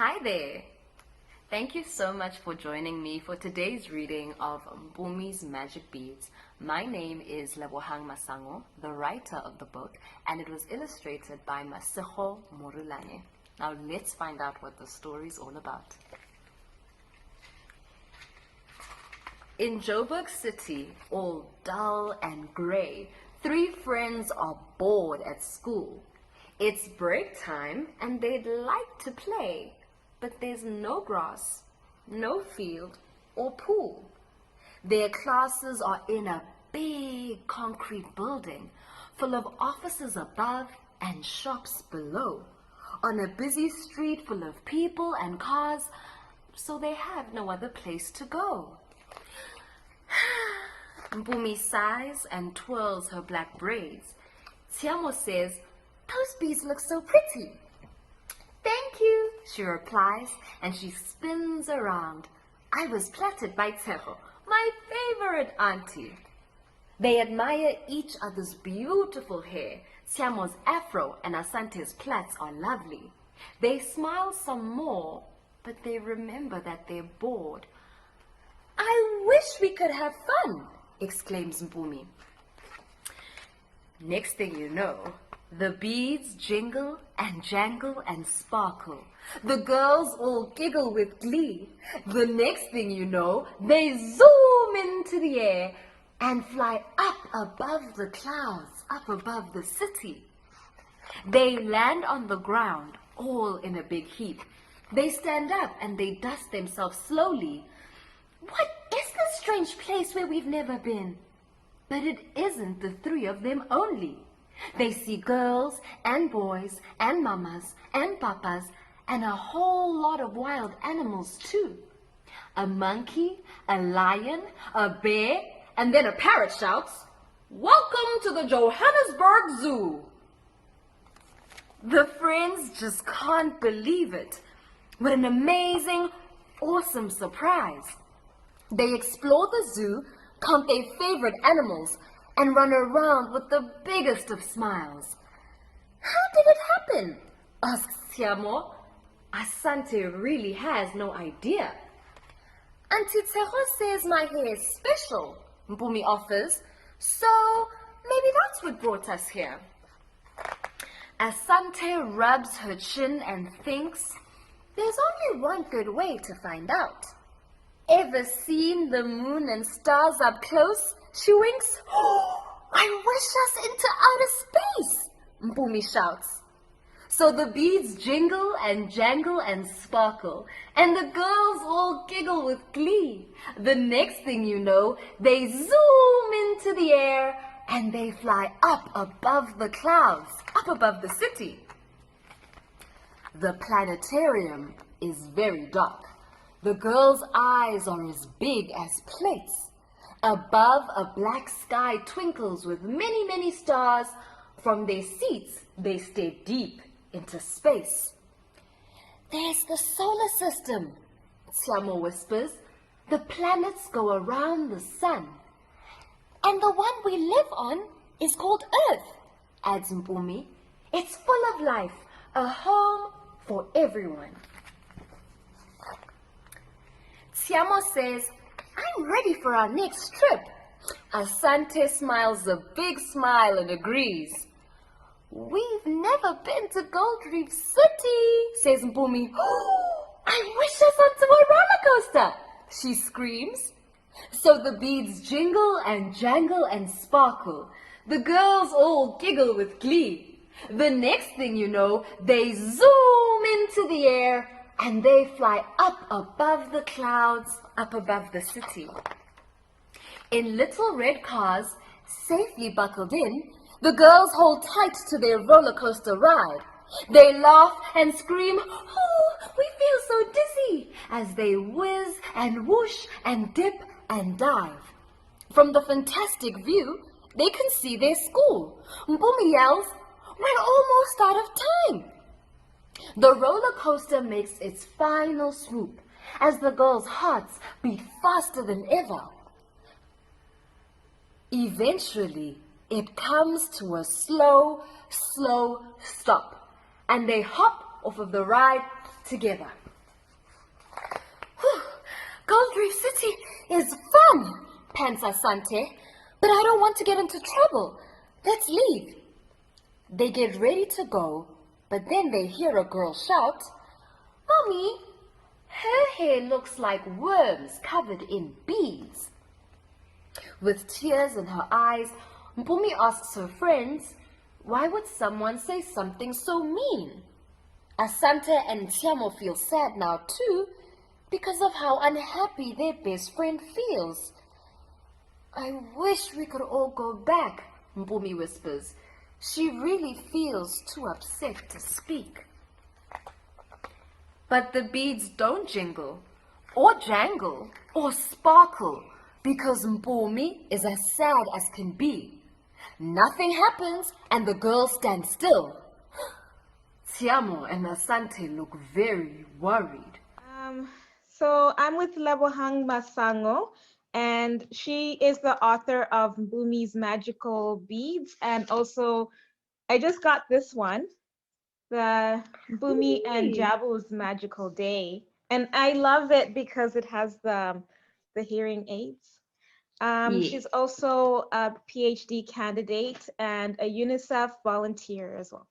Hi there! Thank you so much for joining me for today's reading of Mpumi's Magic Beads. My name is Lebohang Masango, the writer of the book, and it was illustrated by Masego Morulane. Now let's find out what the story is all about. In Joburg City, all dull and grey, three friends are bored at school. It's break time and they'd like to play, but there's no grass, no field or pool. Their classes are in a big concrete building full of offices above and shops below, on a busy street full of people and cars, so they have no other place to go. Mpumi sighs and twirls her black braids. Tsiamo says, "Those beads look so pretty." "Thank you," she replies, and she spins around. "I was plaited by Tsheho, my favorite auntie." They admire each other's beautiful hair. Tsiamo's afro and Asante's plaits are lovely. They smile some more, but they remember that they're bored. "I wish we could have fun," exclaims Mpumi. Next thing you know, the beads jingle and jangle and sparkle. The girls all giggle with glee. The next thing you know, they zoom into the air and fly up above the clouds, up above the city. They land on the ground, all in a big heap. They stand up and they dust themselves slowly. What is this strange place where we've never been? But it isn't the three of them only. They see girls and boys and mamas and papas and a whole lot of wild animals too. A monkey, a lion, a bear, and then a parrot shouts, "Welcome to the Johannesburg Zoo." The friends just can't believe it. What an amazing, awesome surprise. They explore the zoo, count their favorite animals, and run around with the biggest of smiles. "How did it happen?" asks Tsiamo. Asante really has no idea. "Auntie Tsheho says my hair is special," Mpumi offers, "so maybe that's what brought us here." Asante rubs her chin and thinks, "There's only one good way to find out." "Ever seen the moon and stars up close?" She winks. "Oh, I wish us into outer space," Mpumi shouts. So the beads jingle and jangle and sparkle, and the girls all giggle with glee. The next thing you know, they zoom into the air and they fly up above the clouds, up above the city. The planetarium is very dark. The girls' eyes are as big as plates. Above, a black sky twinkles with many, many stars. From their seats, they stare deep into space. "There's the solar system," Tsiamo whispers. "The planets go around the sun. And the one we live on is called Earth," adds Mpumi. "It's full of life, a home for everyone." Tsiamo says, "I'm ready for our next trip." Asante smiles a big smile and agrees. "We've never been to Gold Reef City," says Mpumi. "Oh, I wish us onto a roller coaster," she screams. So the beads jingle and jangle and sparkle. The girls all giggle with glee. The next thing you know, they zoom into the air and they fly up above the clouds, up above the city. In little red cars, safely buckled in, the girls hold tight to their roller coaster ride. They laugh and scream, "Oh, we feel so dizzy," as they whiz and whoosh and dip and dive. From the fantastic view, they can see their school. Mpumi yells, "We're almost out of time." The roller coaster makes its final swoop as the girls' hearts beat faster than ever. Eventually, it comes to a slow, slow stop, and they hop off of the ride together. Gold Reef City is fun, pants Asante. But I don't want to get into trouble. Let's leave. They get ready to go, but then they hear a girl shout, Mommy, her hair looks like worms covered in beads. With tears in her eyes, Mpumi asks her friends, why would someone say something so mean? Asante and Tiamo feel sad now too, because of how unhappy their best friend feels. I wish we could all go back, Mpumi whispers. She really feels too upset to speak. But the beads don't jingle, or jangle, or sparkle, because Mpumi is as sad as can be. Nothing happens, and the girls stand still. Tiamo and Asante look very worried. So I'm with Lebohang Masango, and she is the author of Mpumi's Magical Beads, and also I just got this one, the Mpumi and Yay. Jabu's Magical Day, and I love it because it has the hearing aids. Yes. She's also a PhD candidate and a UNICEF volunteer as well.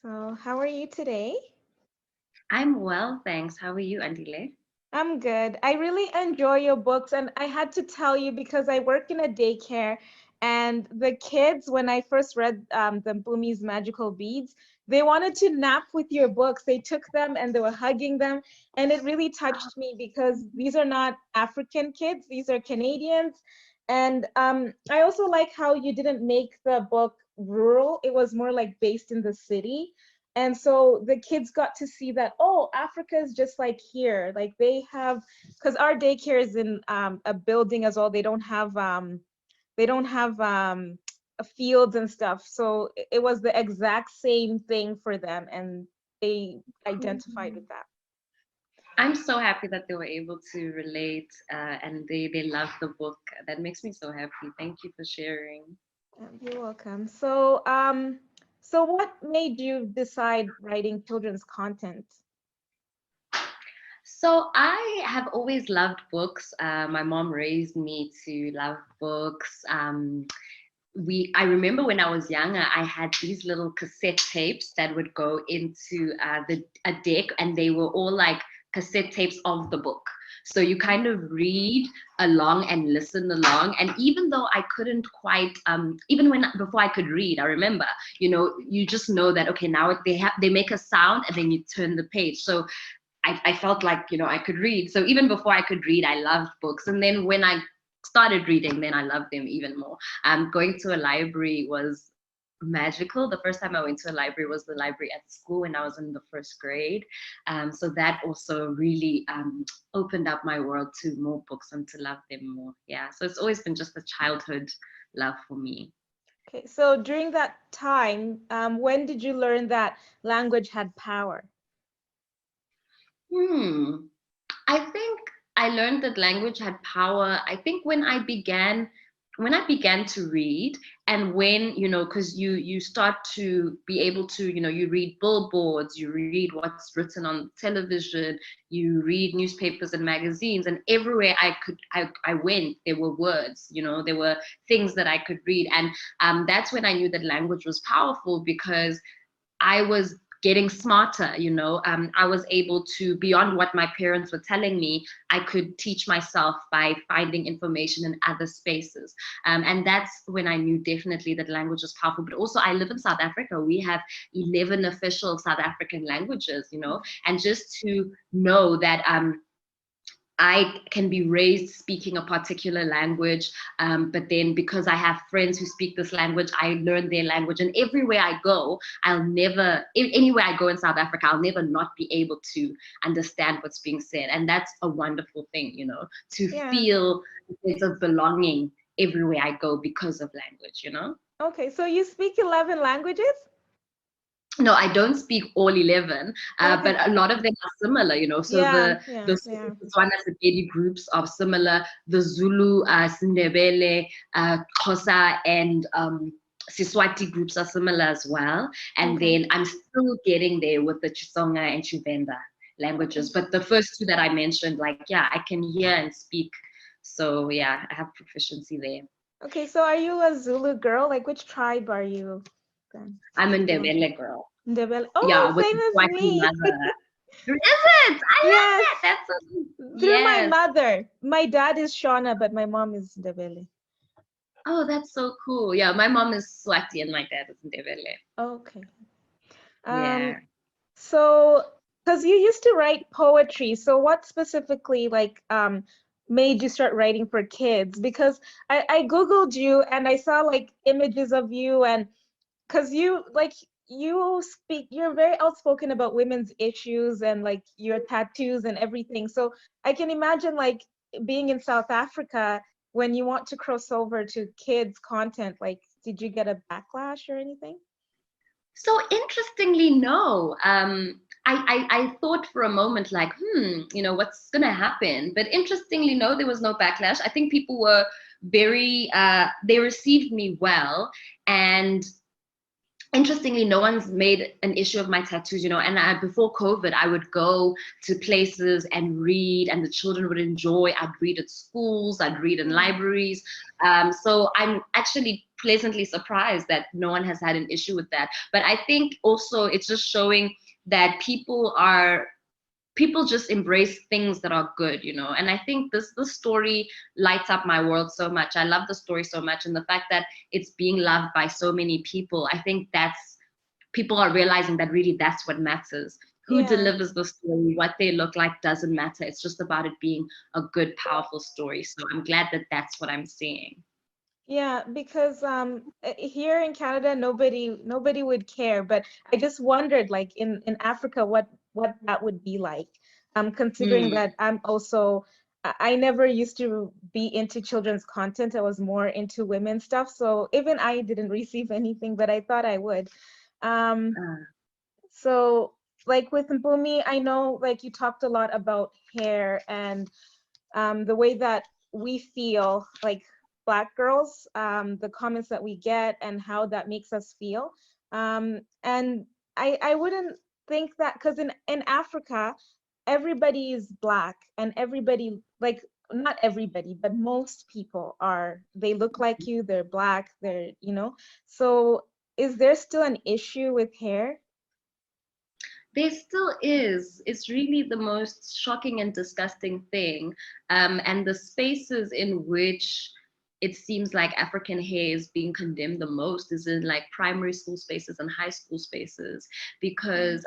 So how are you today? I'm well, thanks. How are you, Andile? I'm good. I really enjoy your books, and I had to tell you because I work in a daycare, and the kids, when I first read the Bumi's Magical Beads, they wanted to nap with your books. They took them and they were hugging them, and it really touched me because these are not African kids; these are Canadians. And I also like how you didn't make the book rural; it was more like based in the city. And so the kids got to see that, oh, Africa is just like here. Like they have, because our daycare is in a building as well. They don't have fields and stuff. So it was the exact same thing for them, and they identified with that. I'm so happy that they were able to relate and they love the book. That makes me so happy. Thank you for sharing. You're welcome. So what made you decide writing children's content? So I have always loved books. My mom raised me to love books. I remember when I was younger, I had these little cassette tapes that would go into a deck, and they were all like cassette tapes of the book. So you kind of read along and listen along. And even though I couldn't quite, even when before I could read, I remember, you just know that okay, now they make a sound and then you turn the page. So I felt like I could read. So even before I could read, I loved books. And then when I started reading, then I loved them even more. Going to a library was magical. The first time I went to a library was the library at school when I was in the first grade. So that also really opened up my world to more books and to love them more. Yeah. So it's always been just a childhood love for me. Okay, so during that time, when did you learn that language had power? Hmm. I think I learned that language had power. I think when I began to read, and when because you start to be able to you read billboards, you read what's written on television, you read newspapers and magazines, and everywhere I went, there were words, there were things that I could read, and that's when I knew that language was powerful because I was getting smarter, I was able to, beyond what my parents were telling me, I could teach myself by finding information in other spaces. And that's when I knew definitely that language was powerful. But also, I live in South Africa. We have 11 official South African languages, and just to know that I can be raised speaking a particular language, but then because I have friends who speak this language, I learn their language. And everywhere I go, anywhere I go in South Africa, I'll never not be able to understand what's being said. And that's a wonderful thing, to Yeah. feel a sense of belonging everywhere I go because of language. Okay, so you speak 11 languages? No, I don't speak all 11, Okay. but a lot of them are similar, So Yeah, the yeah, yeah. Setswana Sepedi groups are similar. The Zulu, Sindebele, Xhosa, and Siswati groups are similar as well. And Okay. then I'm still getting there with the Chisonga and Chivenda. languages. But the first two that I mentioned, like, yeah, I can hear and speak. So yeah, I have proficiency there. Okay, so are you a Zulu girl? Like, which tribe are you then? I'm a Belong to? Ndebele girl. Ndebele. Yeah, Oh, with same a as Swati me. mother. Is it? I love Yes, that. That's so through my yes. mother. My dad is Shona, but my mom is Ndebele. Oh, that's so cool. Yeah, my mom is Swati and my dad is Ndebele. Okay. Um, Yeah. so because you used to write poetry, so what specifically made you start writing for kids? Because I Googled you and I saw like images of you, and because you're very outspoken about women's issues and like your tattoos and everything. So I can imagine like being in South Africa when you want to cross over to kids content, like did you get a backlash or anything? So interestingly, no. I thought for a moment like, what's gonna happen? But interestingly, no, there was no backlash. I think people were they received me well, and interestingly, no one's made an issue of my tattoos, and before COVID, I would go to places and read, and the children would enjoy. I'd read at schools, I'd read in libraries. So I'm actually pleasantly surprised that no one has had an issue with that. But I think also it's just showing that people just embrace things that are good, and I think this story lights up my world so much. I love the story so much, and the fact that it's being loved by so many people, I think that's people are realizing that really that's what matters. Who Yeah. delivers the story, what they look like doesn't matter. It's just about it being a good, powerful story. So I'm glad that that's what I'm seeing. Yeah, because here in Canada nobody would care, but I just wondered like in Africa what that would be like. Considering Hmm. that I'm also I never used to be into children's content. I was more into women's stuff. So even I didn't receive anything, but I thought I would. Um, Uh, so like with Mpumi, I know like you talked a lot about hair and the way that we feel like Black girls, the comments that we get and how that makes us feel. And I wouldn't think that because in Africa, everybody is Black and everybody, like, not everybody, but most people are, they look like you, they're Black, So is there still an issue with hair? There still is. It's really the most shocking and disgusting thing. And the spaces in which it seems like African hair is being condemned the most is in like primary school spaces and high school spaces. Because,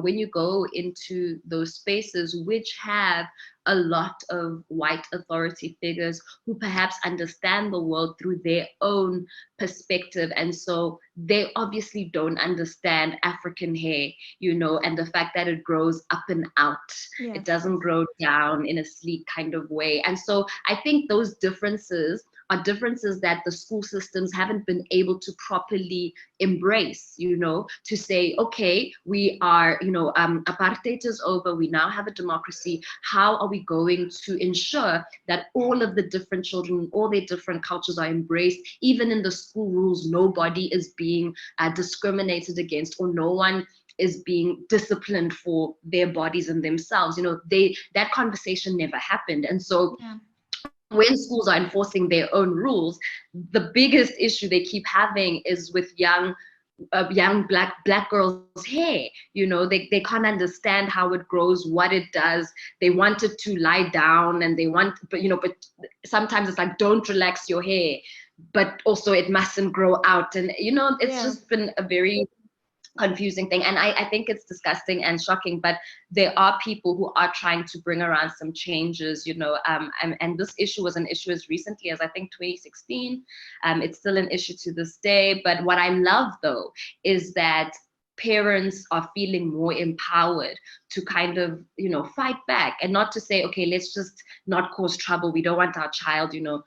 when you go into those spaces, which have a lot of white authority figures who perhaps understand the world through their own perspective. And so they obviously don't understand African hair, and the fact that it grows up and out. It Yes. doesn't grow down in a sleek kind of way. And so I think those differences are differences that the school systems haven't been able to properly embrace, to say, okay, we are, apartheid is over, we now have a democracy. How are we going to ensure that all of the different children, all their different cultures are embraced, even in the school rules, nobody is being discriminated against, or no one is being disciplined for their bodies and themselves. That conversation never happened. And so Yeah. when schools are enforcing their own rules, the biggest issue they keep having is with young black girls' hair. They can't understand how it grows, what it does. They want it to lie down, and they want, but sometimes it's like, don't relax your hair, but also it mustn't grow out. And it's Yeah. just been a very confusing thing, and I think it's disgusting and shocking, but there are people who are trying to bring around some changes, and this issue was an issue as recently as I think 2016. It's still an issue to this day, but what I love though is that parents are feeling more empowered to kind of fight back, and not to say, okay, let's just not cause trouble, we don't want our child to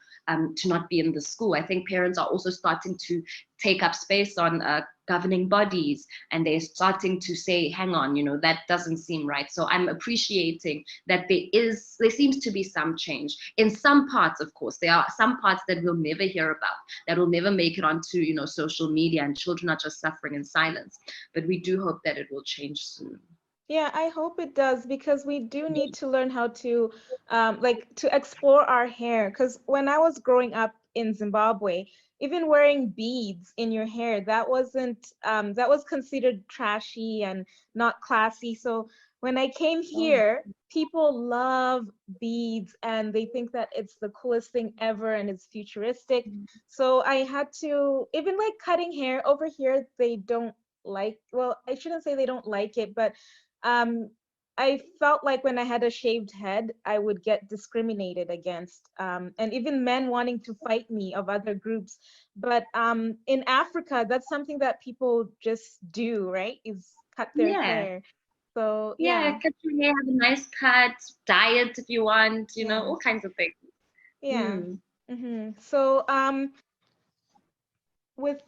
not be in the school. I think parents are also starting to take up space on governing bodies, and they're starting to say, hang on, that doesn't seem right. So I'm appreciating that there seems to be some change in some parts. Of course, there are some parts that we'll never hear about, that will never make it onto social media, and children are just suffering in silence. But we do hope that it will change soon. Yeah, I hope it does because we do need to learn how to like to explore our hair. Because when I was growing up in Zimbabwe, even wearing beads in your hair, that wasn't that was considered trashy and not classy. So when I came Oh. here, people love beads and they think that it's the coolest thing ever and it's futuristic. So I had to even like cutting hair over here, they don't like, well, I shouldn't say they don't like it, but um, I felt like when I had a shaved head, I would get discriminated against, and even men wanting to fight me of other groups. But in Africa, that's something that people just do, right? Is cut their Yeah. hair. So Yeah, yeah, cut your hair, have a nice cut, dye it if you want, yeah, all kinds of things. yeah. Mm. So with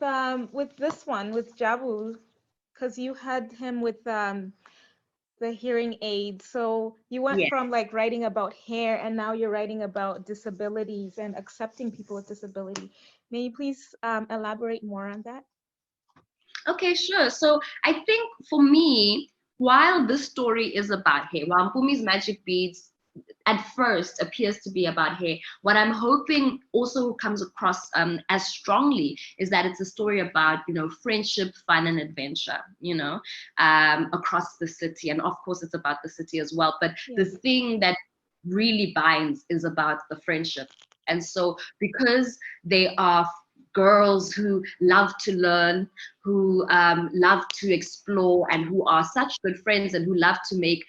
this one with Jabu, because you had him with the hearing aid. So you went Yeah. from like writing about hair and now you're writing about disabilities and accepting people with disability. May you please elaborate more on that? Okay, sure. So I think for me, while this story is about hair, while Mpumi's Magic Beads at first appears to be about hair, what I'm hoping also comes across as strongly is that it's a story about, friendship, fun, and adventure, across the city. And of course, it's about the city as well. But the Yes. thing that really binds is about the friendship. And so, because they are girls who love to learn, who love to explore, and who are such good friends, and who love to make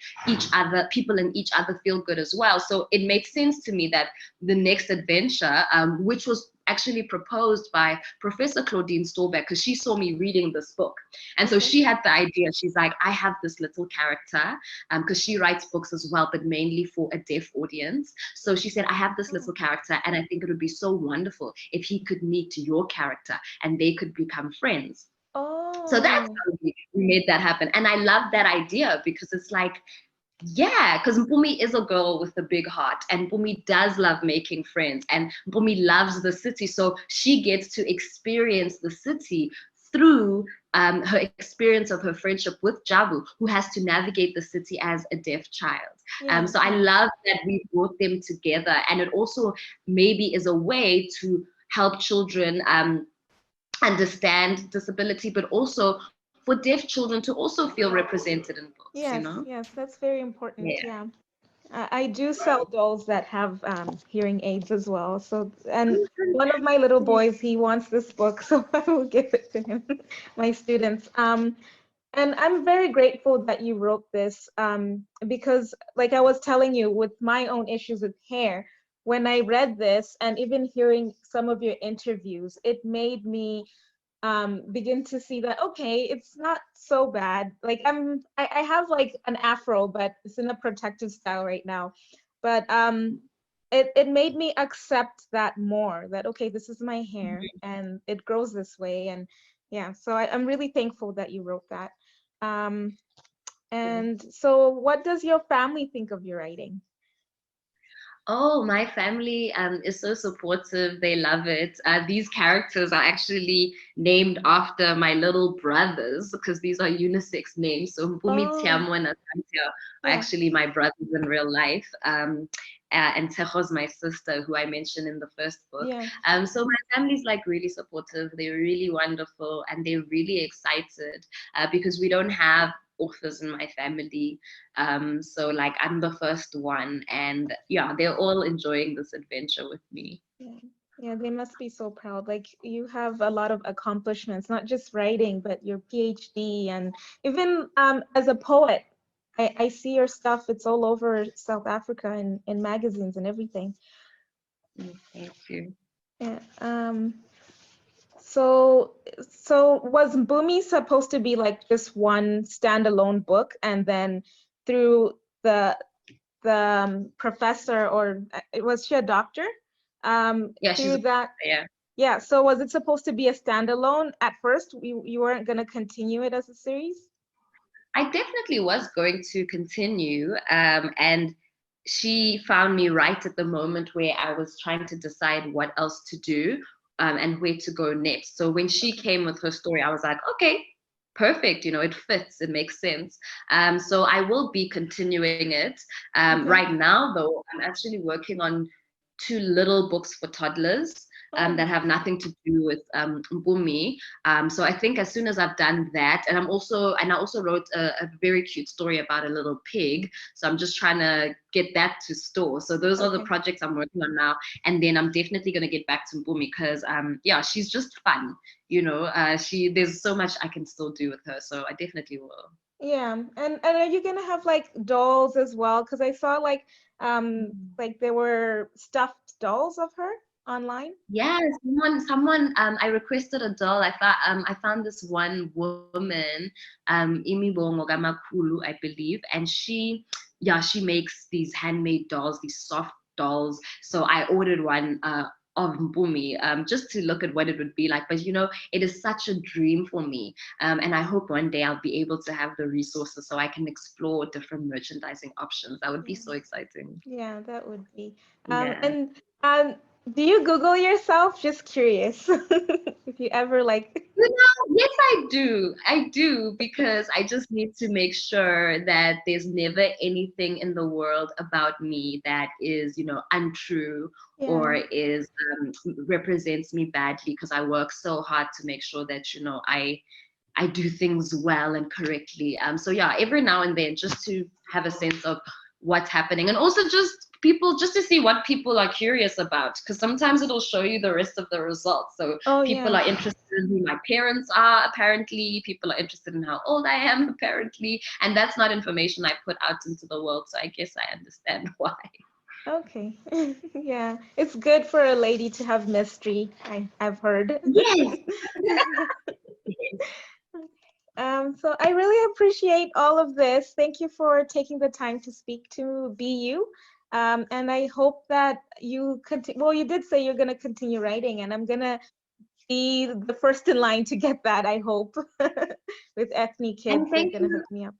people and each other feel good as well. So it made sense to me that the next adventure, which was actually proposed by Professor Claudine Stolberg, because she saw me reading this book. And so Okay. she had the idea. She's like, I have this little character, because she writes books as well, but mainly for a deaf audience. So she said, I have this Oh. little character, and I think it would be so wonderful if he could meet your character and they could become friends. So that's Oh. how we made that happen. And I love that idea because it's like, yeah, because Mpumi is a girl with a big heart, and Mpumi does love making friends, and Mpumi loves the city. So she gets to experience the city through her experience of her friendship with Jabu, who has to navigate the city as a deaf child. Yes, So I yes. love that we brought them together, and it also maybe is a way to help children understand disability, but also for deaf children to also feel represented in books. Yes, yes, that's very important. Yeah. Yeah. I do sell dolls that have hearing aids as well. So, and one of my little boys, he wants this book, so I will give it to him, my students. And I'm very grateful that you wrote this because, like I was telling you, with my own issues with hair, when I read this and even hearing some of your interviews, it made me begin to see that okay, it's not so bad. Like I have like an afro, but it's in a protective style right now. But it made me accept that more. That okay, this is my hair and it grows this way. And yeah, so I'm really thankful that you wrote that. Um, and so, what does your family think of your writing? Oh, my family is so supportive. They love it. These characters are actually named after my little brothers because these are unisex names. So Mpumi, Oh, Tiamo, and Asantia are yeah, actually my brothers in real life. And Tejo's my sister, who I mentioned in the first book. yeah. So my family's like really supportive. They're really wonderful, and they're really excited because we don't have authors in my family. So like I'm the first one, and yeah, they're all enjoying this adventure with me. Yeah. Yeah, they must be so proud. Like you have a lot of accomplishments, not just writing, but your PhD and even as a poet. I see your stuff, it's all over South Africa in magazines and everything. Thank you. Yeah. So was Boomy supposed to be like just one standalone book and then through the professor or was she a doctor? Yeah, she's Through that. yeah. Yeah, so was it supposed to be a standalone at first? You weren't going to continue it as a series? I definitely was going to continue, and she found me right at the moment where I was trying to decide what else to do, and where to go next. So when she Okay. came with her story, I was like, okay, perfect, it fits, it makes sense. So I will be continuing it. Okay. Right now, though, I'm actually working on two little books for toddlers Oh, that have nothing to do with Mpumi. So I think as soon as I've done that, and I also wrote a very cute story about a little pig. So I'm just trying to get that to store. So those are the okay. projects I'm working on now. And then I'm definitely going to get back to Mpumi because, yeah, she's just fun. There's so much I can still do with her. So I definitely will. Yeah, and are you gonna have like dolls as well? Because I saw like there were stuffed dolls of her online. Yeah, I requested a doll. I found this one woman, Imibongo Gamakulu, I believe, and she makes these handmade dolls, these soft dolls. So I ordered one of Mpumi, just to look at what it would be like. But it is such a dream for me, and I hope one day I'll be able to have the resources so I can explore different merchandising options. That would be Yeah, so exciting. yeah, that would be. Yeah. And do you Google yourself? Just curious. If you ever like. Yes, I do. I do because I just need to make sure that there's never anything in the world about me that is, untrue or Yeah. is represents me badly because I work so hard to make sure that, I do things well and correctly. So yeah, every now and then, just to have a sense of what's happening, and also just to see what people are curious about, because sometimes it'll show you the rest of the results. So Oh people yeah. are interested in who my parents are, apparently. People are interested in how old I am, apparently, and that's not information I put out into the world. So I guess I understand why. Okay. Yeah, it's good for a lady to have mystery. I've heard. Yes. So I really appreciate all of this. Thank you for taking the time to speak to BU. And I hope that you continue. Well, you did say you're going to continue writing, and I'm going to be the first in line to get that, I hope. With Ethnic Kids, And they're thank going to you. hook me up.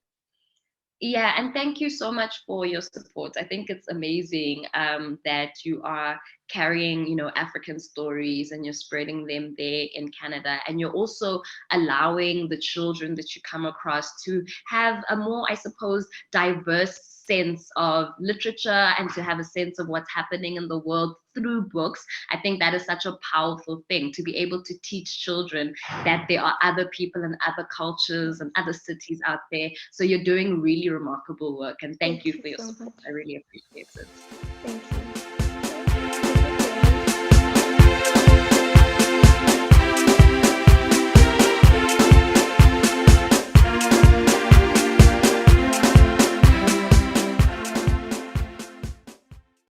Yeah, and thank you so much for your support. I think it's amazing that you are carrying, African stories and you're spreading them there in Canada. And you're also allowing the children that you come across to have a more, I suppose, diverse sense of literature and to have a sense of what's happening in the world through books. I think that is such a powerful thing to be able to teach children that there are other people and other cultures and other cities out there. So you're doing really remarkable work, and thank you Thank you for your so support. much. I really appreciate it. Thank you.